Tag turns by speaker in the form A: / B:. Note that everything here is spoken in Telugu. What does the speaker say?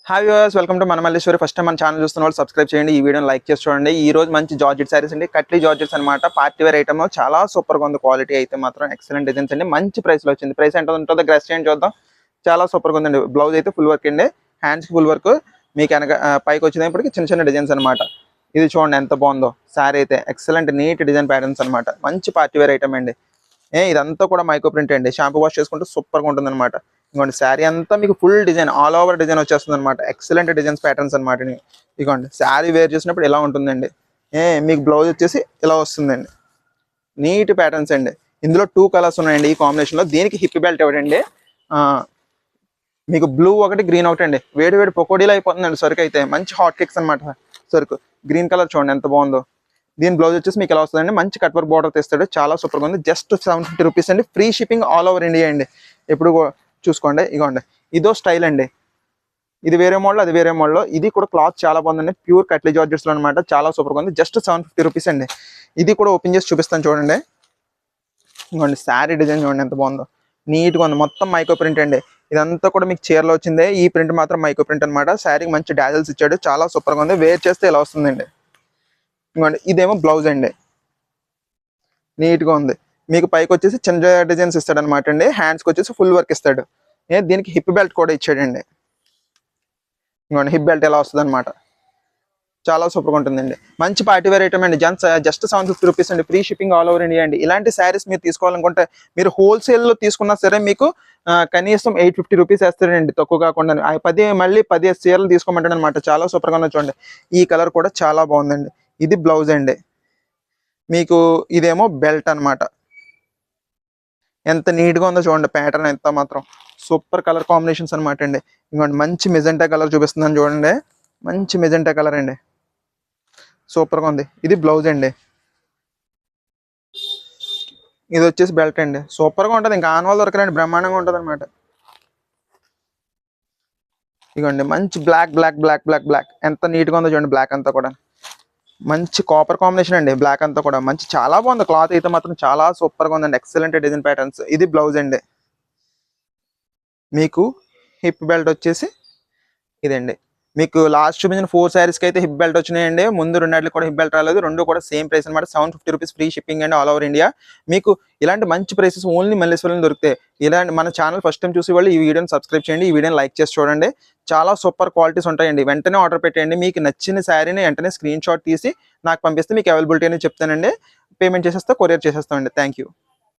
A: హాయ్ వ్యూవర్స్, వెల్కమ్ టు మనమల్లేశ్వరి. ఫస్ట్ టైం మన ఛానల్ చూస్తున్న వాళ్ళు సబ్స్క్రైబ్ చేయండి, ఈ వీడియోని లైక్ చేసి చూడండి. ఈ రోజు మంచి జార్జెట్ సారీస్ అండి, కట్లీ జార్జెట్స్ అనమాట. పార్టీ వేర్ ఐటమ్ చాలా సూపర్గా ఉంది. క్వాలిటీ అయితే మాత్రం ఎక్సలెంట్ డిజైన్స్ అండి. మంచి ప్రైస్లో వచ్చింది. ప్రైస్ ఎంత ఉంటుందో గ్రెస్ చేయండి చూద్దాం. చాలా సూపర్గా ఉందండి. బ్లౌజ్ అయితే ఫుల్ వర్క్ అండి, హ్యాండ్స్కి ఫుల్ వర్క్. మీకు వెనక పైకి వచ్చేటప్పటికి చిన్న చిన్న డిజైన్స్ అనమాట. ఇది చూడండి ఎంత బాగుందో. శారీ అయితే ఎక్సలెంట్ నీట్ డిజైన్ ప్యాటర్న్స్ అనమాట. మంచి పార్టీ వేర్ ఐటమ్ అండి. ఇదంతా కూడా మైక్రో ప్రింట్ అండి. షాంపూ వాష్ చేసుకుంటే సూపర్గా ఉంటుంది అనమాట. ఇదిగోండి శారీ అంతా మీకు full design, all over design వచ్చేస్తుంది అనమాట. ఎక్సలెంట్ డిజైన్స్ ప్యాటర్న్స్ అనమాట. ఇదిగోండి శారీ వేర్ చేసినప్పుడు ఇలా ఉంటుందండి. మీకు బ్లౌజ్ వచ్చేసి ఇలా వస్తుందండి. నీట్ ప్యాటర్న్స్ అండి. ఇందులో 2 కలర్స్ ఉన్నాయండి ఈ కాంబినేషన్లో. దీనికి హిప్ బెల్ట్ ఇవ్వడండి. మీకు బ్లూ ఒకటి, గ్రీన్ ఒకటి అండి. వేడి వేడి పకోడీలో అయిపోతుందండి సరుకు అయితే. మంచి హాట్ కేక్స్ అనమాట సరుకు. గ్రీన్ కలర్ చూడండి ఎంత బాగుందో. దీని బ్లౌజ్ వచ్చేసి మీకు ఎలా వస్తుందండి, మంచి కట్ వర్క్ బార్డర్ తెస్తాడు. చాలా సూపర్గా ఉంది. జస్ట్ 750 రూపీస్ అండి. Free shipping all over India అండి. ఎప్పుడు చూసుకోండి. ఇగోండి ఇదో స్టైల్ అండి. ఇది వేరే మోడల్, అది వేరే మోడల్. ఇది కూడా క్లాత్ చాలా బాగుందండి. ప్యూర్ కట్లీ జార్జెట్స్లో అనమాట. చాలా సూపర్గా ఉంది. జస్ట్ 750 రూపీస్ అండి. ఇది కూడా ఓపెన్ చేసి చూపిస్తాను చూడండి. ఇగోండి శారీ డిజైన్ చూడండి ఎంత బాగుందో. నీట్గా ఉంది. మొత్తం మైక్రో ప్రింట్ అండి. ఇదంతా కూడా మీకు చీరలో వచ్చిందే. ఈ ప్రింట్ మాత్రం మైక్రో ప్రింట్ అనమాట. శారీకి మంచి డాజల్స్ ఇచ్చాడు. చాలా సూపర్గా ఉంది. వేర్ చేస్తే ఇలా వస్తుందండి. ఇదిగోండి ఇదేమో బ్లౌజ్ అండి. నీట్గా ఉంది. మీకు పైకి వచ్చేసి చిన్న డిజైన్స్ ఇస్తాడు అనమాట అండి. హ్యాండ్స్కి వచ్చేసి ఫుల్ వర్క్ ఇస్తాడు. దీనికి హిప్ బెల్ట్ కూడా ఇచ్చాడండి. ఇంకోండి హిప్ బెల్ట్ ఎలా వస్తుంది అనమాట. చాలా సూపర్గా ఉంటుందండి. మంచి పార్టీ వేర్ ఐటమ్ అండి. జస్ట్ 750 రూపీస్ అండి. Free shipping all over India అండి. ఇలాంటి శారీస్ మీరు తీసుకోవాలనుకుంటే మీరు హోల్సేల్లో తీసుకున్నా సరే మీకు కనీసం 850 రూపీస్ వేస్తారండి, తక్కువ కాకుండా. మళ్ళీ 10 చీరలు తీసుకోమంటాడు అనమాట. చాలా సూపర్గా ఉంది చూడండి. ఈ కలర్ కూడా చాలా బాగుందండి. ఇది బ్లౌజ్ అండి. మీకు ఇదేమో బెల్ట్ అనమాట. ఎంత నీట్గా ఉందో చూడండి. ప్యాటర్న్ ఎంత మాత్రం సూపర్ కలర్ కాంబినేషన్స్ అనమాట అండి. ఇంకోండి మంచి మెజెంటా కలర్ చూపిస్తున్నాను చూడండి. మంచి మెజెంటా కలర్ అండి. సూపర్గా ఉంది. ఇది బ్లౌజ్ అండి. ఇది వచ్చేసి బెల్ట్ అండి. సూపర్గా ఉంటుంది. ఇంకా ఆన్వాల్ దొరకరండి, బ్రహ్మాండంగా ఉంటుంది అనమాట. ఇదిగోండి మంచి block block block block block ఎంత నీట్గా ఉందో చూడండి. బ్లాక్ అంతా కూడా మంచి కాపర్ కాంబినేషన్ అండి. బ్లాక్ అంతా కూడా మంచి చాలా బాగుంది. క్లాత్ అయితే మాత్రం చాలా సూపర్గా ఉందండి. Excellent design patterns. ఇది బ్లౌజ్ అండి. మీకు హిప్ బెల్ట్ వచ్చేసి ఇదండి. మీకు లాస్ట్ చూపించిన 4 శారీస్కి అయితే హిప్ బెల్ట్ వచ్చినాయండి. ముందు 2 కూడా హిప్ బెల్ట్ రాలేదు. 2 కూడా సేమ్ ప్రైస్ అనమాట. 750 రూపీస్ ఫ్రీ షిప్పింగ్ అండి ఆల్ ఓవర్ ఇండియా. మీకు ఇలాంటి మంచి ప్రైసెస్ ఓన్లీ మల్లేశ్వరంలో దొరుకుతాయి. ఇలాంటి మన ఛానల్ ఫస్ట్ టైం చూసే వాళ్ళు ఈ వీడియోని సబ్స్క్రైబ్ చేయండి, ఈ వీడియోని లైక్ చేసి చూడండి. చాలా సూపర్ క్వాలిటీస్ ఉంటాయండి. వెంటనే ఆర్డర్ పెట్టండి. మీకు నచ్చిన శారీని వెంటనే స్క్రీన్ షాట్ తీసి నాకు పంపిస్తే మీకు అవైలబిలిటీ అనేది చెప్తానండి. పేమెంట్ చేసేస్తా, కొరియర్ చేసేస్తామండి. Thank you.